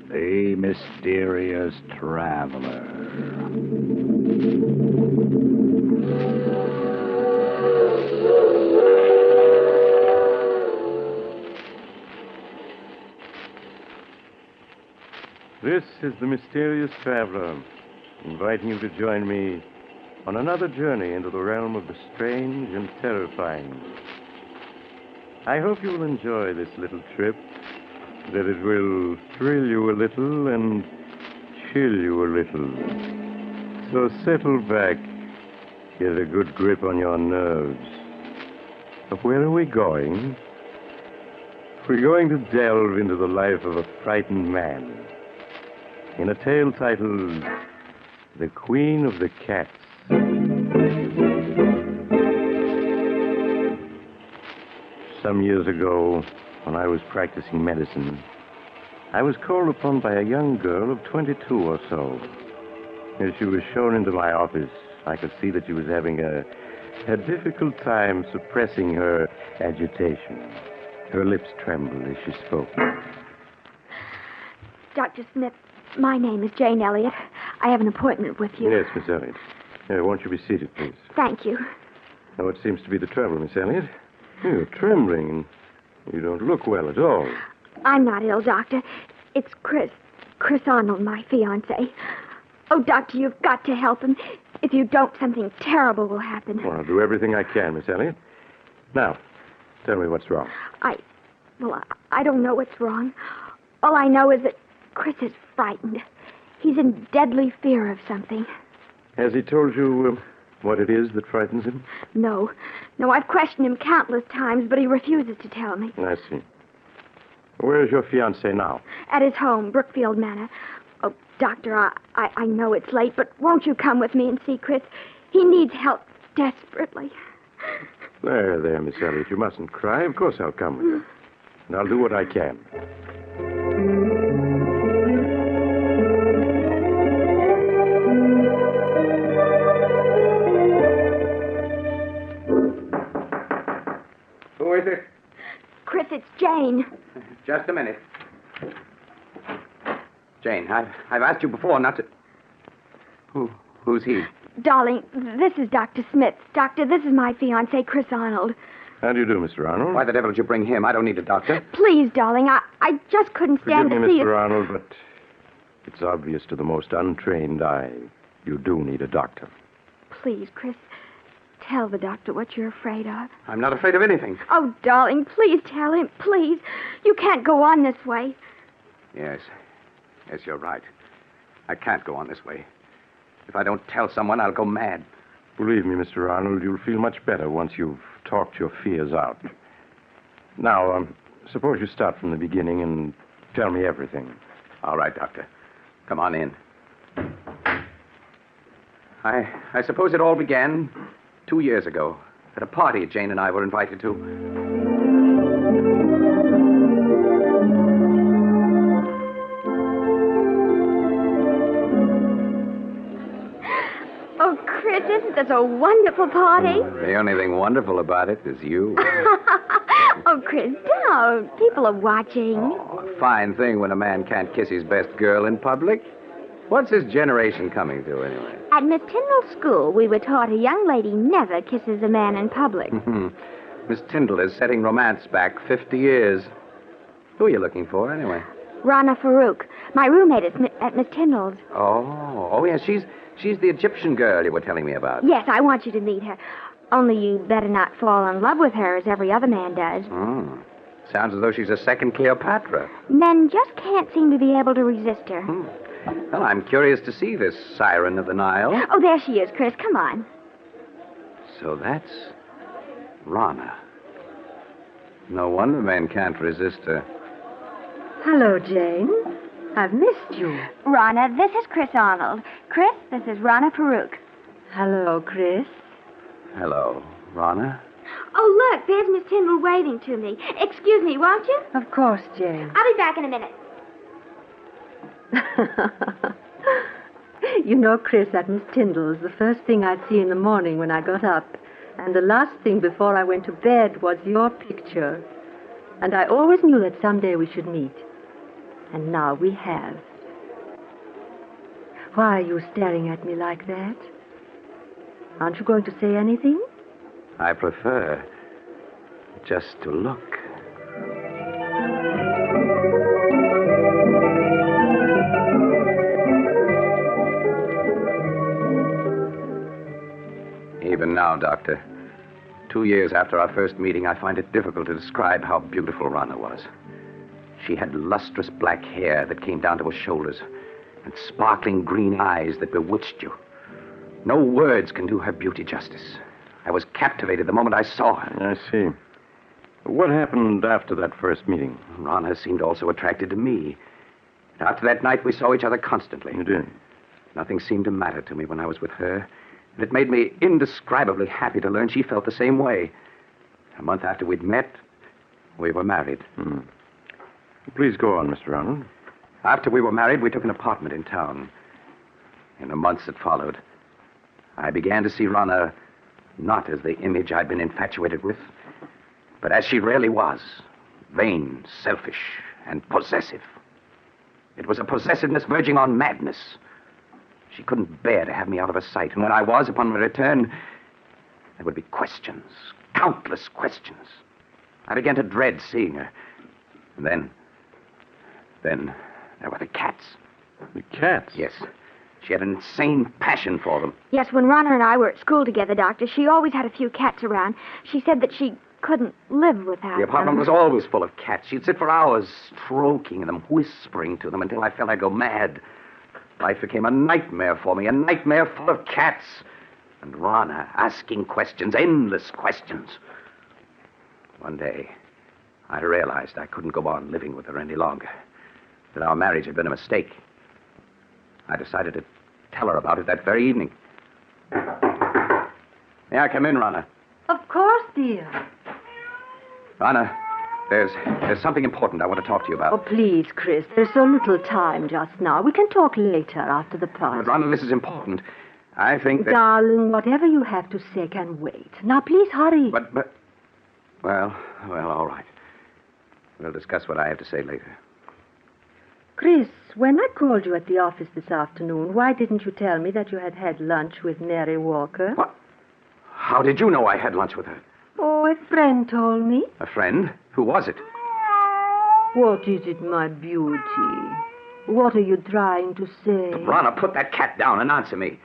The mysterious traveler. This is the mysterious traveler, inviting you to join me on another journey into the realm of the strange and terrifying. I hope you will enjoy this little trip, that it will thrill you a little and chill you a little. So settle back, get a good grip on your nerves. But where are we going? We're going to delve into the life of a frightened man in a tale titled The Queen of the Cats. Some years ago, when I was practicing medicine, I was called upon by a young girl of 22 or so. As she was shown into my office, I could see that she was having a difficult time suppressing her agitation. Her lips trembled as she spoke. Dr. Smith, my name is Jane Elliott. I have an appointment with you. Yes, Miss Elliott. Won't you be seated, please? Thank you. Now, what seems to be the trouble, Miss Elliott? You're trembling. You don't look well at all. I'm not ill, Doctor. It's Chris Arnold, my fiancé. Oh, Doctor, you've got to help him. If you don't, something terrible will happen. Well, I'll do everything I can, Miss Elliott. Now, tell me what's wrong. I don't know what's wrong. All I know is that Chris is frightened. He's in deadly fear of something. Has he told you what it is that frightens him? No, I've questioned him countless times, but he refuses to tell me. I see. Where is your fiancé now? At his home, Brookfield Manor. Oh, Doctor, I know it's late, but won't you come with me and see Chris? He needs help desperately. There, Miss Elliott. You mustn't cry. Of course I'll come with you. And I'll do what I can. Who is it? Chris, it's Jane. Just a minute. Jane, I've asked you before not to... Who's he? Darling, this is Dr. Smith. Doctor, this is my fiancé, Chris Arnold. How do you do, Mr. Arnold? Why the devil did you bring him? I don't need a doctor. Please, darling, I just couldn't stand Forgive to me, see Mr. you. Arnold, but it's obvious to the most untrained eye you do need a doctor. Please, Chris, tell the doctor what you're afraid of. I'm not afraid of anything. Oh, darling, please tell him, please. You can't go on this way. Yes, you're right. I can't go on this way. If I don't tell someone, I'll go mad. Believe me, Mr. Arnold, you'll feel much better once you've talked your fears out. Now, suppose you start from the beginning and tell me everything. All right, Doctor. Come on in. I suppose it all began 2 years ago at a party Jane and I were invited to. Oh, Chris, isn't this a wonderful party? The only thing wonderful about it is you. Oh, Chris, don't. People are watching. Oh, a fine thing when a man can't kiss his best girl in public. What's this generation coming to, anyway? At Miss Tyndall's school, we were taught a young lady never kisses a man in public. Miss Tyndall is setting romance back 50 years. Who are you looking for, anyway? Rana Farouk, my roommate at Miss Tyndall's. Oh, yes, she's the Egyptian girl you were telling me about. Yes, I want you to meet her. Only you better not fall in love with her as every other man does. Sounds as though she's a second Cleopatra. Men just can't seem to be able to resist her. Well, I'm curious to see this siren of the Nile. Oh, there she is, Chris. Come on. So that's Rana. No wonder men can't resist her. Hello, Jane. I've missed you. Rana, this is Chris Arnold. Chris, this is Rana Farouk. Hello, Chris. Hello, Rana. Oh, look, there's Miss Tyndall waving to me. Excuse me, won't you? Of course, Jane. I'll be back in a minute. You know, Chris, at Miss Tyndall's, the first thing I'd see in the morning when I got up And the last thing before I went to bed was your picture. And I always knew that someday we should meet. And now we have. Why are you staring at me like that? Aren't you going to say anything? I prefer just to look. Even now, Doctor, 2 years after our first meeting, I find it difficult to describe how beautiful Rana was. She had lustrous black hair that came down to her shoulders and sparkling green eyes that bewitched you. No words can do her beauty justice. I was captivated the moment I saw her. I see. What happened after that first meeting? Rana seemed also attracted to me. After that night, we saw each other constantly. You did? Nothing seemed to matter to me when I was with her. And it made me indescribably happy to learn she felt the same way. A month after we'd met, we were married. Please go on, Mr. Arnold. After we were married, we took an apartment in town. In the months that followed, I began to see Rana not as the image I'd been infatuated with, but as she really was, vain, selfish, and possessive. It was a possessiveness verging on madness. She couldn't bear to have me out of her sight, and when I was, upon my return, there would be questions, countless questions. I began to dread seeing her. And then there were the cats. The cats? Yes. She had an insane passion for them. Yes, when Rana and I were at school together, Doctor, she always had a few cats around. She said that she couldn't live without The apartment them. was always full of cats. She'd sit for hours stroking them, whispering to them until I felt I'd go mad. Life became a nightmare for me, a nightmare full of cats. And Rana asking questions, endless questions. One day, I realized I couldn't go on living with her any longer, that our marriage had been a mistake. I decided to tell her about it that very evening. May I come in, Rana? Of course, dear. Rana, there's something important I want to talk to you Oh, about. please, Chris. There's so little time just now. We can talk later after the But, party. Rana, this is important. I think that... Darling, whatever you have to say can wait. Now, please hurry. But... Well, all right. We'll discuss what I have to say later. Chris, when I called you at the office this afternoon, why didn't you tell me that you had had lunch with Mary Walker? What? How did you know I had lunch with her? Oh, a friend told me. A friend? Who was it? What is it, my beauty? What are you trying to say? Rana, put that cat down and answer me.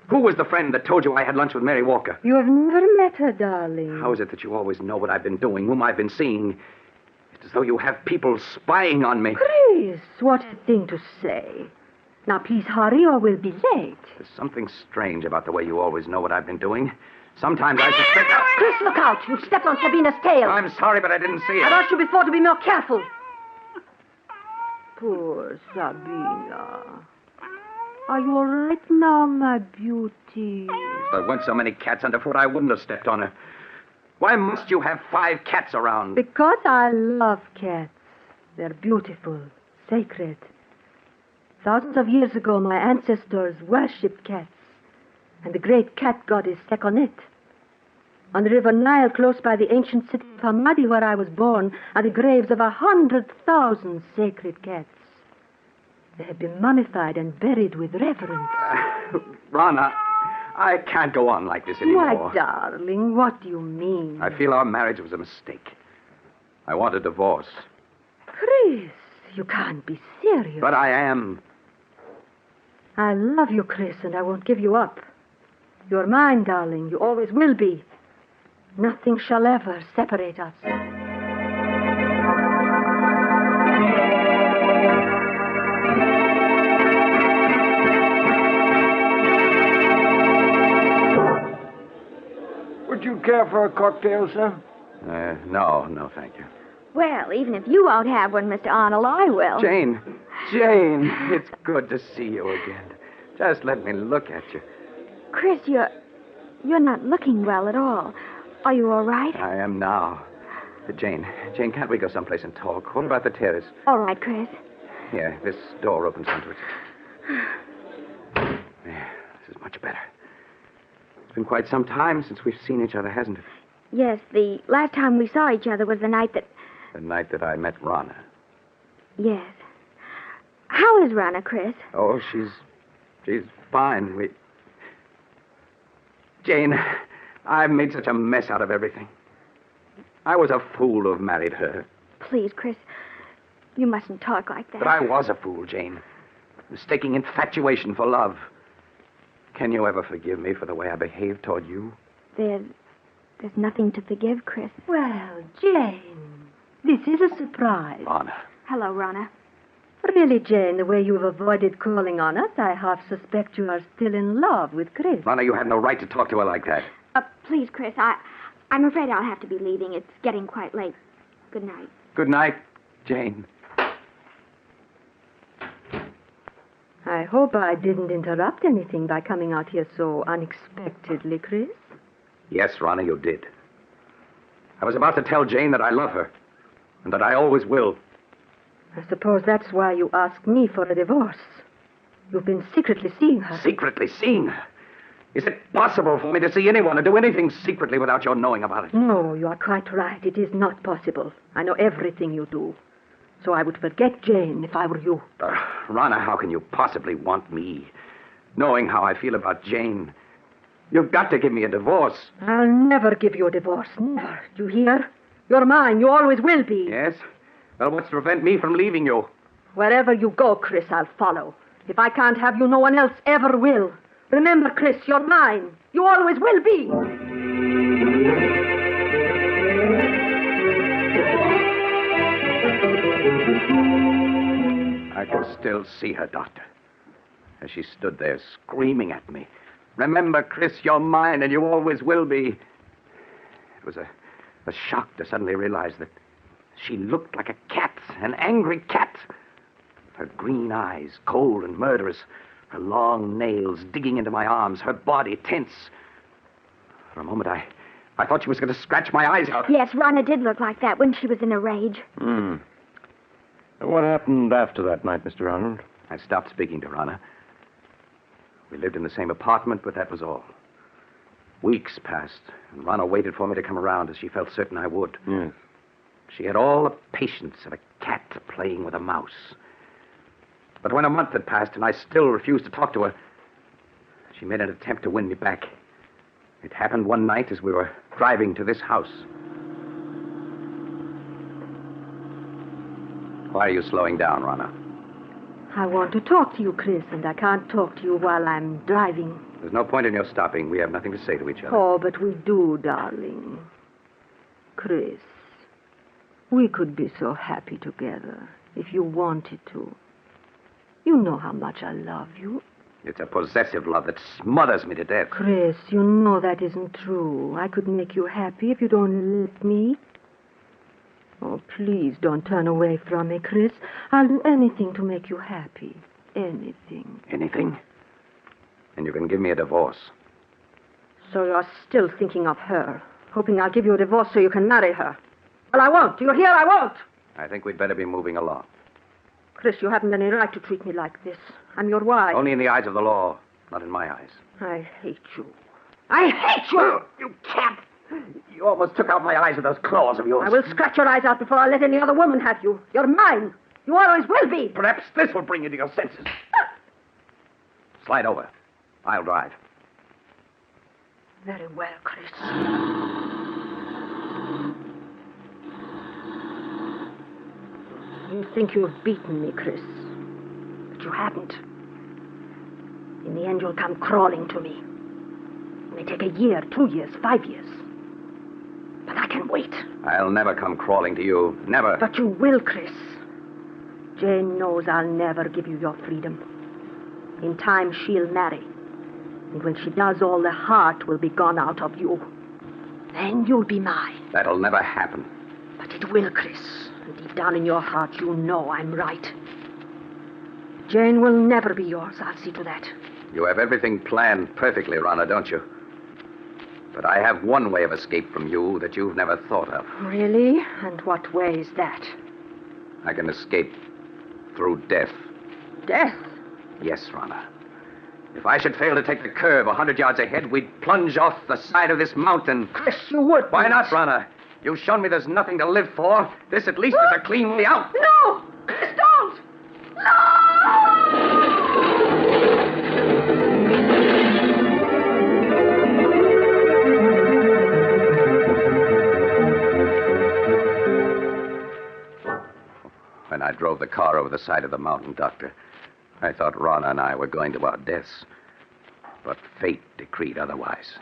Who was the friend that told you I had lunch with Mary Walker? You have never met her, darling. How is it that you always know what I've been doing, whom I've been seeing? It's as though you have people spying on me. Chris, what a thing to say. Now, please hurry or we'll be late. There's something strange about the way you always know what I've been doing. Sometimes I suspect... Chris, look out. You've stepped on Sabina's tail. I'm sorry, but I didn't see I've it. asked you before to be more careful. Poor Sabina. Are you all right now, my beauty? If there weren't so many cats underfoot, I wouldn't have stepped on her. Why must you have 5 cats around? Because I love cats. They're beautiful, sacred. Thousands of years ago, my ancestors worshipped cats. And the great cat goddess Sekhmet. On the river Nile, close by the ancient city of Hamadi, where I was born, are the graves of 100,000 sacred cats. They have been mummified and buried with reverence. Rana, I can't go on like this anymore. Why, darling, what do you mean? I feel our marriage was a mistake. I want a divorce. Chris, you can't be serious. But I am. I love you, Chris, and I won't give you up. You're mine, darling. You always will be. Nothing shall ever separate us. Would you care for a cocktail, sir? No, thank you. Well, even if you won't have one, Mr. Arnold, I will. Jane, it's good to see you again. Just let me look at you. Chris, you're not looking well at all. Are you all right? I am now. Jane, can't we go someplace and talk? What about the terrace? All right, Chris. Here, this door opens onto it. There, this is much better. It's been quite some time since we've seen each other, hasn't it? Yes, the last time we saw each other was the night that... The night that I met Rana. Yes. How is Rana, Chris? Oh, she's fine. Jane, I've made such a mess out of everything. I was a fool to have married her. Please, Chris, you mustn't talk like that. But I was a fool, Jane. Mistaking infatuation for love. Can you ever forgive me for the way I behaved toward you? There's nothing to forgive, Chris. Well, Jane, this is a surprise. Rana. Hello, Rana. Really, Jane, the way you've avoided calling on us, I half suspect you are still in love with Chris. Rana, you have no right to talk to her like that. Please, Chris, I'm afraid I'll have to be leaving. It's getting quite late. Good night. Good night, Jane. I hope I didn't interrupt anything by coming out here so unexpectedly, Chris. Yes, Rana, you did. I was about to tell Jane that I love her, and that I always will. I suppose that's why you asked me for a divorce. You've been secretly seeing her. Secretly seeing her? Is it possible for me to see anyone or do anything secretly without your knowing about it? No, you are quite right. It is not possible. I know everything you do. So I would forget Jane if I were you. Rana, how can you possibly want me? Knowing how I feel about Jane. You've got to give me a divorce. I'll never give you a divorce. Never. Do you hear? You're mine. You always will be. Yes? Well, what's to prevent me from leaving you? Wherever you go, Chris, I'll follow. If I can't have you, no one else ever will. Remember, Chris, you're mine. You always will be. I can still see her, Doctor, as she stood there screaming at me. Remember, Chris, you're mine, and you always will be. It was a shock to suddenly realize that she looked like a cat, an angry cat. Her green eyes, cold and murderous, her long nails digging into my arms, her body tense. For a moment, I thought she was going to scratch my eyes out. Yes, Rana did look like that when she was in a rage. What happened after that night, Mr. Arnold? I stopped speaking to Rana. We lived in the same apartment, but that was all. Weeks passed, and Rana waited for me to come around, as she felt certain I would. Yes. She had all the patience of a cat playing with a mouse. But when a month had passed and I still refused to talk to her, she made an attempt to win me back. It happened one night as we were driving to this house. Why are you slowing down, Rana? I want to talk to you, Chris, and I can't talk to you while I'm driving. There's no point in your stopping. We have nothing to say to each other. Oh, but we do, darling. Chris, we could be so happy together if you wanted to. You know how much I love you. It's a possessive love that smothers me to death. Chris, you know that isn't true. I could make you happy if you'd only let me. Oh, please don't turn away from me, Chris. I'll do anything to make you happy. Anything. Anything? And you can give me a divorce. So you're still thinking of her, hoping I'll give you a divorce so you can marry her. Well, I won't. Do you hear? I won't. I think we'd better be moving along. Chris, you haven't any right to treat me like this. I'm your wife. Only in the eyes of the law, not in my eyes. I hate you. I hate you! You cat! You almost took out my eyes with those claws of yours. I will scratch your eyes out before I let any other woman have you. You're mine. You always will be. Perhaps this will bring you to your senses. Slide over. I'll drive. Very well, Chris. You think you've beaten me, Chris. But you haven't. In the end, you'll come crawling to me. It may take a year, 2 years, 5 years. But I can wait. I'll never come crawling to you. Never. But you will, Chris. Jane knows I'll never give you your freedom. In time, she'll marry. And when she does, all the heart will be gone out of you. Then you'll be mine. That'll never happen. But it will, Chris. And deep down in your heart, you know I'm right. Jane will never be yours. I'll see to that. You have everything planned perfectly, Rana, don't you? But I have one way of escape from you that you've never thought of. Really? And what way is that? I can escape through death. Death? Yes, Rana. If I should fail to take the curve 100 yards ahead, we'd plunge off the side of this mountain. Chris, you would. Why not, Rana? You've shown me there's nothing to live for. This at least is a clean way out. No! Chris, don't! When I drove the car over the side of the mountain, Doctor, I thought Rana and I were going to our deaths. But fate decreed otherwise.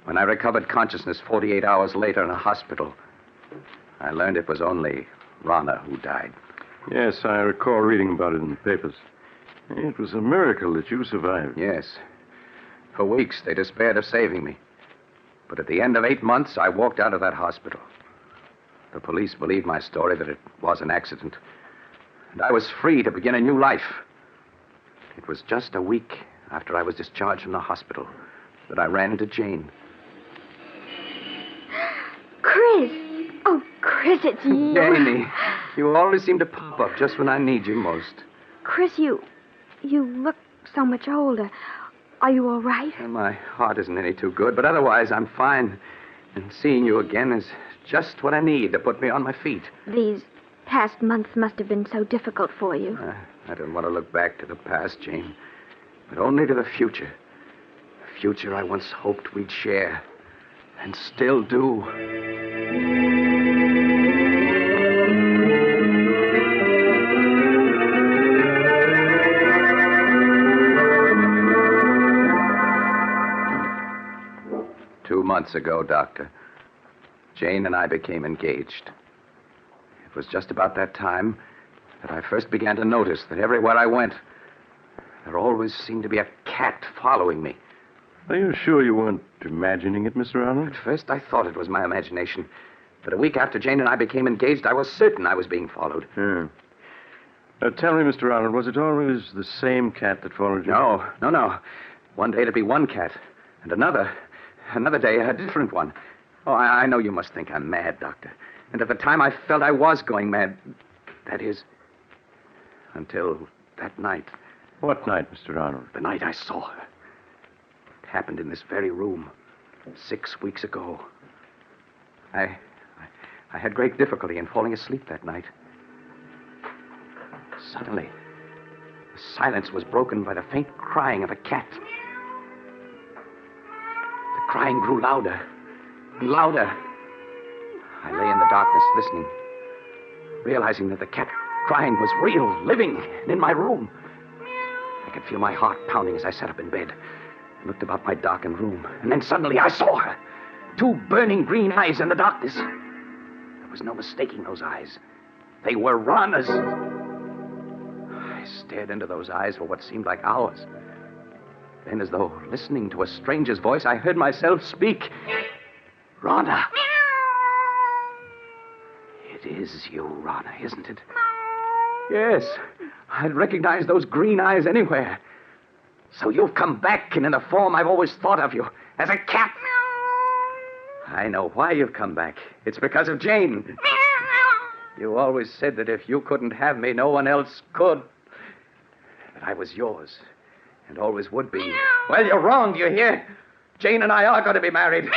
When I recovered consciousness 48 hours later in a hospital, I learned it was only Rana who died. Yes, I recall reading about it in the papers. It was a miracle that you survived. Yes. For weeks, they despaired of saving me. But at the end of 8 months, I walked out of that hospital. The police believed my story that it was an accident. And I was free to begin a new life. It was just a week after I was discharged from the hospital that I ran into Jane. Chris! Oh, Chris, it's you. Janie, you always seem to pop up just when I need you most. Chris, you look so much older. Are you all right? And my heart isn't any too good, but otherwise I'm fine. And seeing you again is just what I need to put me on my feet. These past months must have been so difficult for you. I don't want to look back to the past, Jane, but only to the future. The future I once hoped we'd share, and still do. 2 months ago, Doctor, Jane and I became engaged. It was just about that time that I first began to notice that everywhere I went, there always seemed to be a cat following me. Are you sure you weren't imagining it, Mr. Arnold? At first, I thought it was my imagination. But a week after Jane and I became engaged, I was certain I was being followed. Yeah. Now, tell me, Mr. Arnold, was it always the same cat that followed you? No. One day it'd be one cat, and another day a different one. Oh, I know you must think I'm mad, Doctor. And at the time, I felt I was going mad. That is, until that night. What night, Mr. Arnold? The night I saw her. It happened in this very room 6 weeks ago. I had great difficulty in falling asleep that night. Suddenly, the silence was broken by the faint crying of a cat. The crying grew louder and louder. I lay in the darkness listening, realizing that the cat crying was real, living, and in my room. I could feel my heart pounding as I sat up in bed and looked about my darkened room. And then suddenly I saw her. 2 burning green eyes in the darkness. There was no mistaking those eyes. They were Rana's. I stared into those eyes for what seemed like hours. Then, as though listening to a stranger's voice, I heard myself speak. Rana. It is you, Rana, isn't it? Yes. I'd recognize those green eyes anywhere. So you've come back, and in the form I've always thought of you, as a cat. I know why you've come back. It's because of Jane. You always said that if you couldn't have me, no one else could. But I was yours, and always would be. Well, you're wrong, do you hear? Jane and I are going to be married.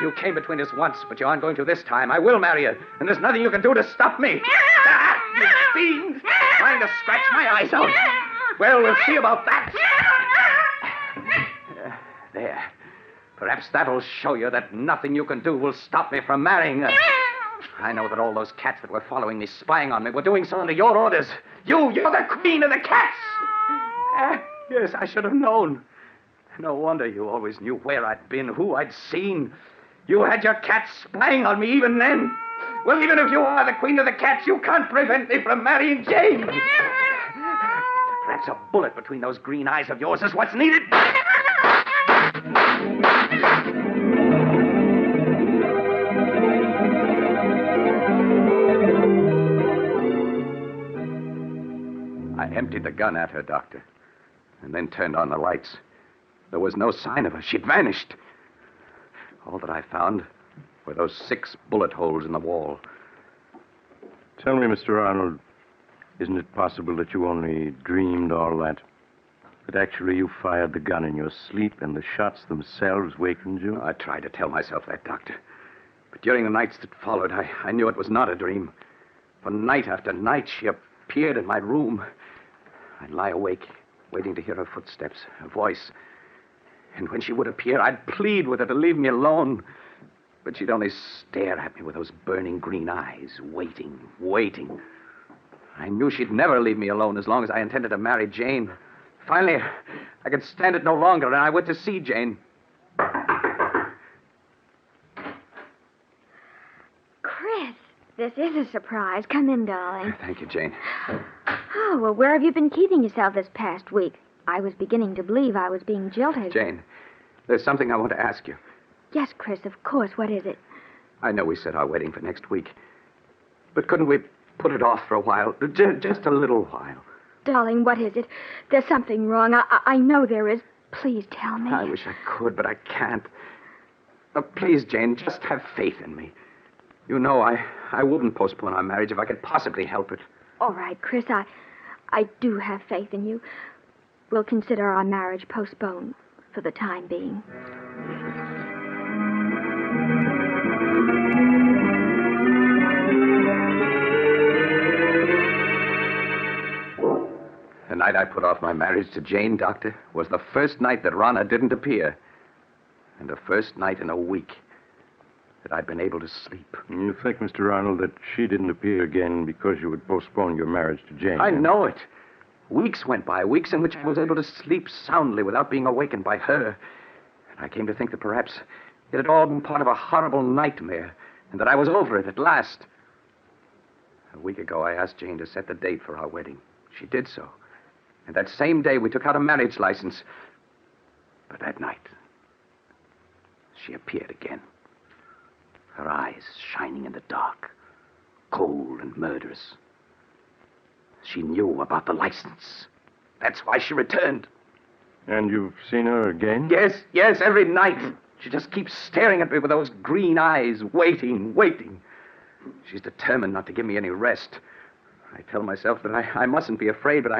You came between us once, but you aren't going to this time. I will marry you, and there's nothing you can do to stop me. Ah, you fiend! Trying to scratch my eyes out. Well, we'll see about that. There. Perhaps that'll show you that nothing you can do will stop me from marrying her. I know that all those cats that were following me, spying on me, were doing so under your orders. You're the queen of the cats. Yes, I should have known. No wonder you always knew where I'd been, who I'd seen. You had your cats spying on me even then. Well, even if you are the queen of the cats, you can't prevent me from marrying Jane. Perhaps a bullet between those green eyes of yours is what's needed. I emptied the gun at her, Doctor, and then turned on the lights. There was no sign of her. She'd vanished. All that I found were those 6 bullet holes in the wall. Tell me, Mr. Arnold, isn't it possible that you only dreamed all that? But actually you fired the gun in your sleep and the shots themselves wakened you? I tried to tell myself that, Doctor. But during the nights that followed, I knew it was not a dream. For night after night, she appeared in my room. I'd lie awake, waiting to hear her footsteps, her voice. And when she would appear, I'd plead with her to leave me alone. But she'd only stare at me with those burning green eyes, waiting. I knew she'd never leave me alone as long as I intended to marry Jane. Finally, I could stand it no longer, and I went to see Jane. Chris, this is a surprise. Come in, darling. Thank you, Jane. Oh, well, where have you been keeping yourself this past week? I was beginning to believe I was being jilted. Jane, there's something I want to ask you. Yes, Chris, of course. What is it? I know we set our wedding for next week. But couldn't we put it off for a while? Just a little while. Darling, what is it? There's something wrong. I know there is. Please tell me. I wish I could, but I can't. Please, Jane, just have faith in me. You know I wouldn't postpone our marriage if I could possibly help it. All right, Chris, I do have faith in you. We'll consider our marriage postponed for the time being. The night I put off my marriage to Jane, Doctor, was the first night that Rana didn't appear. And the first night in a week that I'd been able to sleep. You think, Mr. Arnold, that she didn't appear again because you would postpone your marriage to Jane? I know it. Weeks went by, weeks in which I was able to sleep soundly without being awakened by her. And I came to think that perhaps it had all been part of a horrible nightmare, and that I was over it at last. A week ago, I asked Jane to set the date for our wedding. She did so. And that same day, we took out a marriage license. But that night, she appeared again. Her eyes shining in the dark, cold and murderous. She knew about the license. That's why she returned. And you've seen her again? Yes, every night. She just keeps staring at me with those green eyes, waiting. She's determined not to give me any rest. I tell myself that I mustn't be afraid, but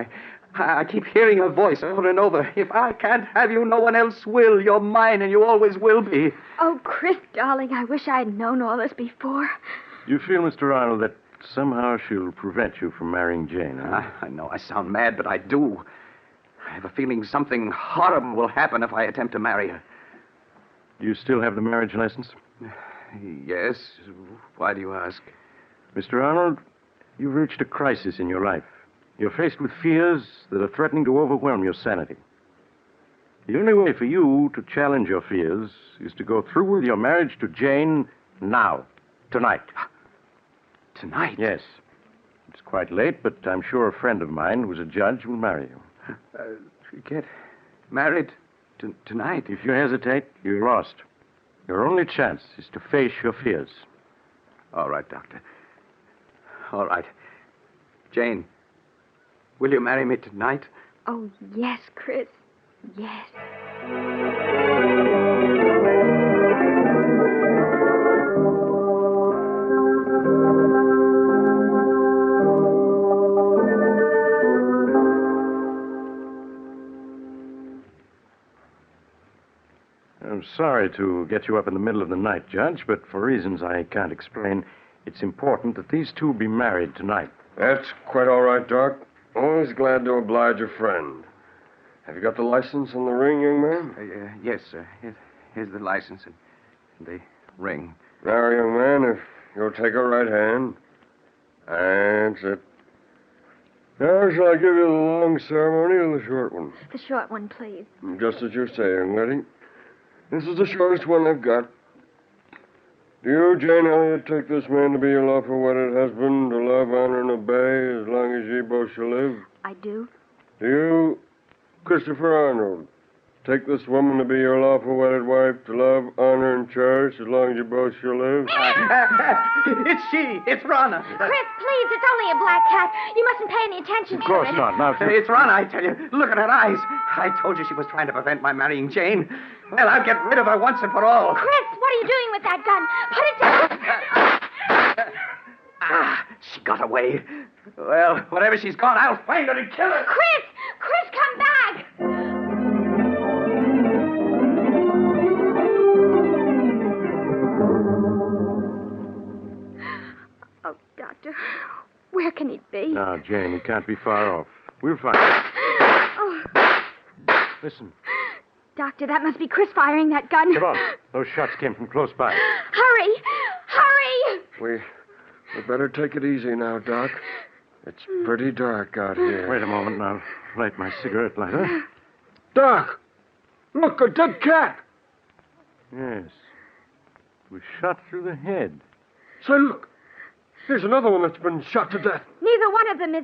I keep hearing her voice over and over. If I can't have you, no one else will. You're mine, and you always will be. Oh, Chris, darling, I wish I had known all this before. You feel, Mr. Arnold, that somehow she'll prevent you from marrying Jane, huh? I know I sound mad, but I do. I have a feeling something horrible will happen if I attempt to marry her. Do you still have the marriage license? Yes. Why do you ask? Mr. Arnold, you've reached a crisis in your life. You're faced with fears that are threatening to overwhelm your sanity. The only way for you to challenge your fears is to go through with your marriage to Jane now, tonight. Tonight? Yes. It's quite late, but I'm sure a friend of mine who's a judge will marry you. Get married tonight? If you hesitate, you're lost. Your only chance is to face your fears. All right, Doctor. All right. Jane, will you marry me tonight? Oh, yes, Chris. Yes. I'm sorry to get you up in the middle of the night, Judge, but for reasons I can't explain, it's important that these two be married tonight. That's quite all right, Doc. Always glad to oblige a friend. Have you got the license and the ring, young man? Yes, sir. Here's the license and the ring. Now, young man, if you'll take her right hand. That's it. Now, shall I give you the long ceremony or the short one? The short one, please. Just as you say, young lady. This is the shortest one I've got. Do you, Jane Elliott, take this man to be your lawful wedded husband, to love, honor, and obey as long as ye both shall live? I do. Do you, Christopher Arnold, take this woman to be your lawful wedded wife, to love, honor, and cherish as long as you both shall live? It's she. It's Rana. Chris, please, it's only a black cat. You mustn't pay any attention to it. Of course not. Now, It's Rana, I tell you. Look at her eyes. I told you she was trying to prevent my marrying Jane. Well, I'll get rid of her once and for all. Chris, what are you doing with that gun? Put it down. She got away. Well, wherever she's gone, I'll find her and kill her. Chris, come back. Where can he be? Now, Jane, he can't be far off. We'll find him. Oh, Listen. Doctor, that must be Chris firing that gun. Come on. Those shots came from close by. Hurry! Hurry! We better take it easy now, Doc. It's pretty dark out here. Wait a moment, and I'll light my cigarette lighter. Doc! Look, a dead cat! Yes. It was shot through the head. Say, look. Here's another one that's been shot to death. Neither one of them is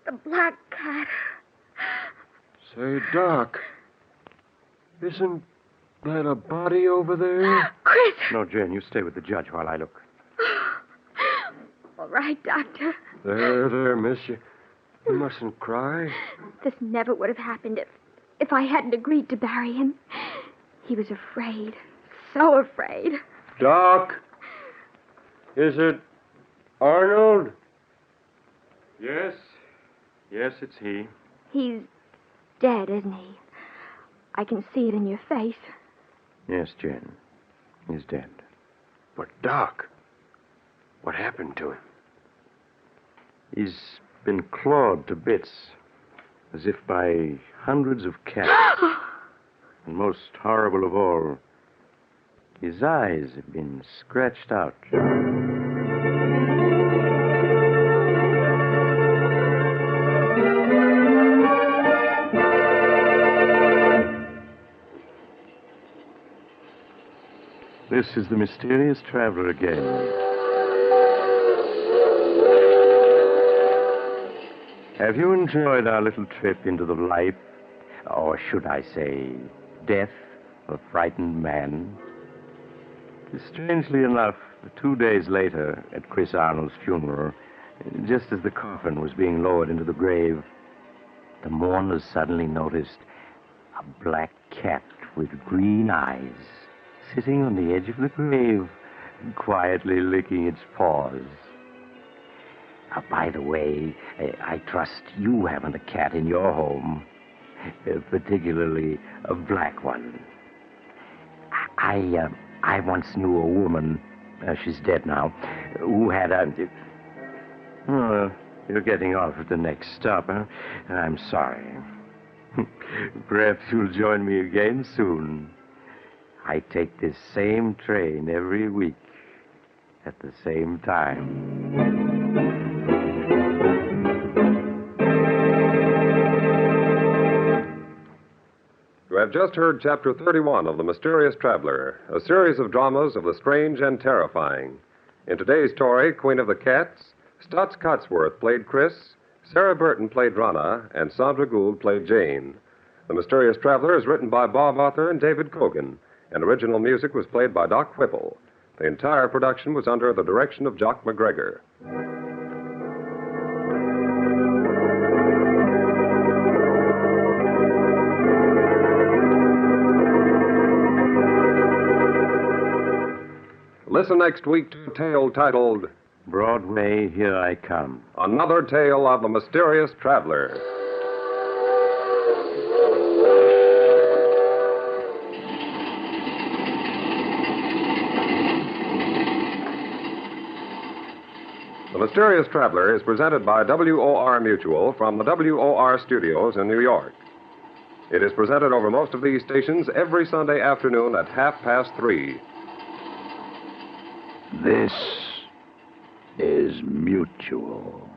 the black cat. Say, Doc, isn't that a body over there? Chris! No, Jane, you stay with the judge while I look. All right, Doctor. There, miss. You mustn't cry. This never would have happened if I hadn't agreed to bury him. He was afraid. So afraid. Doc, is it Arnold? Yes. Yes, it's he. He's dead, isn't he? I can see it in your face. Yes, Jane. He's dead. But, Doc, what happened to him? He's been clawed to bits, as if by hundreds of cats. And most horrible of all, his eyes have been scratched out. This is the mysterious traveler again. Have you enjoyed our little trip into the life, or should I say, death of a frightened man? Strangely enough, 2 days later, at Chris Arnold's funeral, just as the coffin was being lowered into the grave, the mourners suddenly noticed a black cat with green eyes sitting on the edge of the grave, quietly licking its paws. By the way, I trust you haven't a cat in your home, particularly a black one. I once knew a woman, she's dead now, who had a... Oh, you're getting off at the next stop, huh? I'm sorry. Perhaps you'll join me again soon. I take this same train every week at the same time. You have just heard Chapter 31 of The Mysterious Traveler, a series of dramas of the strange and terrifying. In today's story, Queen of the Cats, Stutz Cotsworth played Chris, Sarah Burton played Rana, and Sandra Gould played Jane. The Mysterious Traveler is written by Bob Arthur and David Cogan, and original music was played by Doc Whipple. The entire production was under the direction of Jock McGregor. Listen next week to a tale titled Broadway, Here I Come. Another Tale of the Mysterious Traveler. The Mysterious Traveler is presented by WOR Mutual from the WOR studios in New York. It is presented over most of these stations every Sunday afternoon at 3:30. This is Mutual.